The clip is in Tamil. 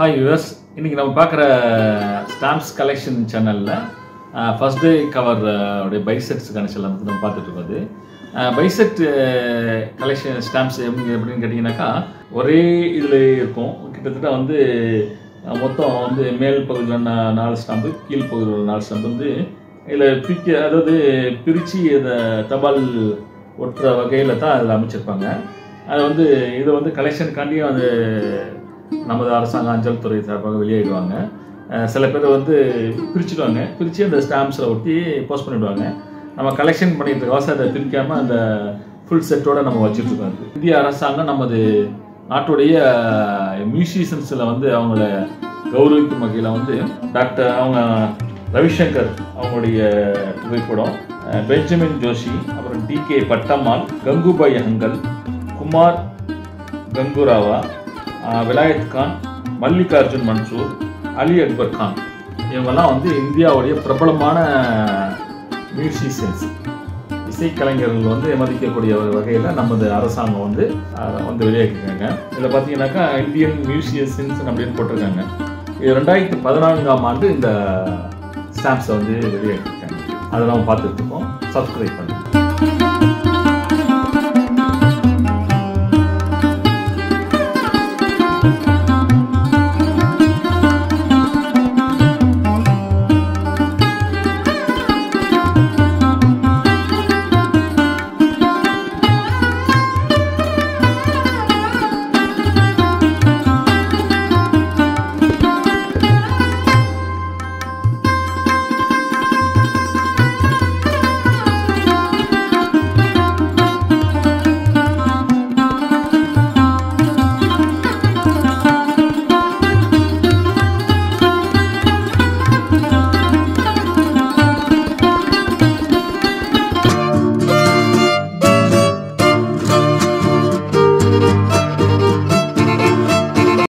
ஹாய் வியூவர்ஸ், இன்றைக்கி நம்ம பார்க்குற ஸ்டாம்ப்ஸ் கலெக்ஷன் சேனலில் ஃபஸ்ட் டே கவர் உடைய பைசெட்ஸ் கலெக்ஷன் நம்ம பார்த்துட்ருக்கோம். பைசெட் கலெக்ஷன் ஸ்டாம்ப்ஸ் எப்படின்னு கேட்டிங்கனாக்கா ஒரே இதில் இருக்கும். கிட்டத்தட்ட மொத்தம் மேல் பகுதியில் 4 ஸ்டாம்பு, கீழ் பகுதியில் 4 ஸ்டாம்பு இதில் பிரித்து இதை தபால் ஒட்டுற வகையில் தான் அதில் அமைச்சிருப்பாங்க. அது இதை கலெக்ஷனுக்காண்டியும் அது நமது அரசாங்க அஞ்சல் துறை சார்பாக வெளியிடுவாங்க. சில பேர் பிரிச்சுடுவாங்க, பிரித்து அந்த ஸ்டாம்ப்ஸில் ஒட்டி போஸ்ட் பண்ணிவிடுவாங்க. நம்ம கலெக்ஷன் பண்ணிக்கிறதுக்காக அதை பிரிக்காமல் அந்த ஃபுல் செட்டோடு நம்ம வச்சுட்ருக்கோம். இந்திய அரசாங்கம் நமது நாட்டுடைய மியூசிஷியன்ஸில் அவங்கள கௌரவிக்கும் வகையில் டாக்டர் ரவிசங்கர் அவங்களுடைய புகைப்படம், பெஞ்சமின் ஜோஷி, அப்புறம் டிகே பட்டம்மாள், கங்குபாய் ஹங்கல், குமார் கங்குராவா, விலாயத் கான், மல்லிகார்ஜுன் மன்சூர், அலி அக்பர் கான், இவங்கெல்லாம் இந்தியாவுடைய பிரபலமான மியூசிஷியன்ஸ், இசைக்கலைஞர்கள் மதிக்கக்கூடிய வகையில் நமது அரசாங்கம் வெளியாகிருக்காங்க. இதில் பார்த்தீங்கன்னாக்கா இந்தியன் மியூசிஷியன்ஸ் அப்படின்னு போட்டிருக்காங்க. இது 2014ஆம் ஆண்டு இந்த ஸ்டாம்ப்ஸை வெளியாகிருக்காங்க. அதை நம்ம பார்த்துட்டு இருக்கோம். சப்ஸ்கிரைப் பண்ணுங்க.